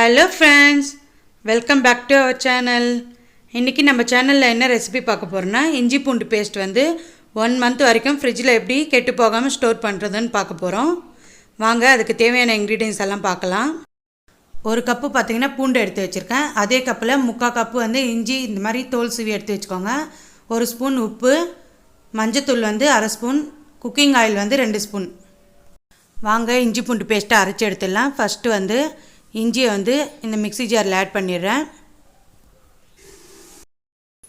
Hello friends, welcome back to our channel. இன்றைக்கி நம்ம சேனலில் என்ன ரெசிபி பார்க்க போகிறோன்னா, இஞ்சி பூண்டு பேஸ்ட் வந்து 1 month வரைக்கும் ஃப்ரிட்ஜில் எப்படி கெட்டு போகாமல் ஸ்டோர் பண்ணுறதுன்னு பார்க்க போகிறோம். வாங்க அதுக்கு தேவையான இன்க்ரீடியன்ஸ் எல்லாம் பார்க்கலாம். ஒரு கப்பு பார்த்திங்கன்னா பூண்டு எடுத்து வச்சுருக்கேன். அதே கப்பில் 3/4 கப்பு வந்து இஞ்சி இந்த மாதிரி தோல் சீவி எடுத்து வச்சுக்கோங்க. 1 ஸ்பூன் உப்பு, மஞ்சத்தூள் வந்து 1/2 ஸ்பூன், குக்கிங் ஆயில் வந்து 2 ஸ்பூன். வாங்க இஞ்சி பூண்டு பேஸ்ட்டை அரைச்சி எடுத்துடலாம். ஃபஸ்ட்டு வந்து இஞ்சியை வந்து இந்த மிக்ஸி ஜாரில் ஆட் பண்ணிடுறேன்.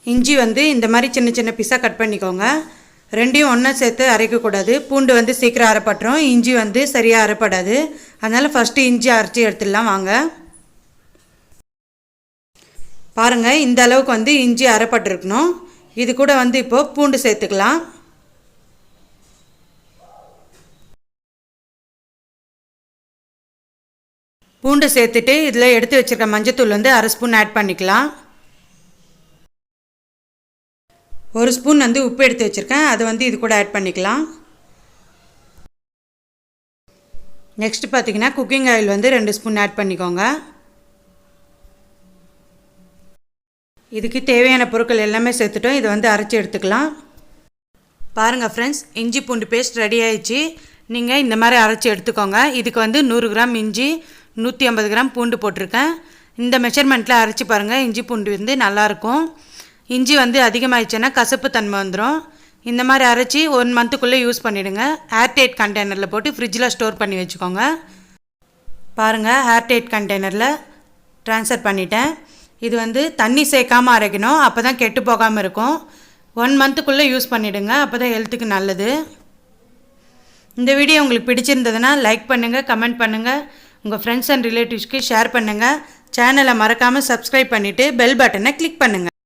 இஞ்சி வந்து இந்த மாதிரி சின்ன சின்ன பீஸாக கட் பண்ணிக்கோங்க. ரெண்டையும் ஒன்றா சேர்த்து அரைக்கக்கூடாது. பூண்டு வந்து சீக்கிரம் அரைப்பட்டுரும், இஞ்சி வந்து சரியாக அரைப்படாது. அதனால் ஃபஸ்ட்டு இஞ்சி அரைச்சி எடுத்துடலாம். வாங்க பாருங்கள், இந்த அளவுக்கு வந்து இஞ்சி அரைப்பட்டுருக்கணும். இது கூட வந்து இப்போது பூண்டு சேர்த்துக்கலாம். பூண்டு சேர்த்துட்டு இதில் எடுத்து வச்சுருக்க மஞ்சத்தூள் வந்து 1/2 ஸ்பூன் ஆட் பண்ணிக்கலாம். 1 ஸ்பூன் வந்து உப்பு எடுத்து வச்சுருக்கேன், அதை வந்து இது கூட ஆட் பண்ணிக்கலாம். நெக்ஸ்ட்டு பார்த்திங்கன்னா குக்கிங் ஆயில் வந்து 2 ஸ்பூன் ஆட் பண்ணிக்கோங்க. இதுக்கு தேவையான பொருட்கள் எல்லாமே சேர்த்துட்டோம். இதை வந்து அரைச்சி எடுத்துக்கலாம். பாருங்கள் ஃப்ரெண்ட்ஸ், இஞ்சி பூண்டு பேஸ்ட் ரெடி ஆயிடுச்சு. நீங்கள் இந்த மாதிரி அரைச்சி எடுத்துக்கோங்க. இதுக்கு வந்து 100 கிராம் இஞ்சி, 150 கிராம் பூண்டு போட்டிருக்கேன். இந்த மெஷர்மெண்ட்டில் அரைச்சி பாருங்கள். இஞ்சி பூண்டு வந்து நல்லாயிருக்கும். இஞ்சி வந்து அதிகமாகிடுச்சுன்னா கசப்பு தன்மை வந்துடும். இந்த மாதிரி அரைச்சி 1 monthக்குள்ளே யூஸ் பண்ணிவிடுங்க. ஏர்டைட் கண்டெய்னரில் போட்டு ஃப்ரிட்ஜில் ஸ்டோர் பண்ணி வச்சுக்கோங்க. பாருங்கள், ஏர்டைட் கண்டெய்னரில் ட்ரான்ஸ்ஃபர் பண்ணிட்டேன். இது வந்து தண்ணி சேர்க்காமல் அரைக்கணும், அப்போ தான் கெட்டு போகாமல் இருக்கும். 1 monthக்குள்ளே யூஸ் பண்ணிவிடுங்க, அப்போ தான் ஹெல்த்துக்கு நல்லது. இந்த வீடியோ உங்களுக்கு பிடிச்சிருந்ததுன்னா லைக் பண்ணுங்கள், கமெண்ட் பண்ணுங்கள், உங்கள் ஃப்ரெண்ட்ஸ் அண்ட் ரிலேட்டிவ்ஸ்க்கு ஷேர் பண்ணுங்கள். சேனலை மறக்காமல் சப்ஸ்கிரைப் பண்ணிவிட்டு பெல் பட்டனை கிளிக் பண்ணுங்கள்.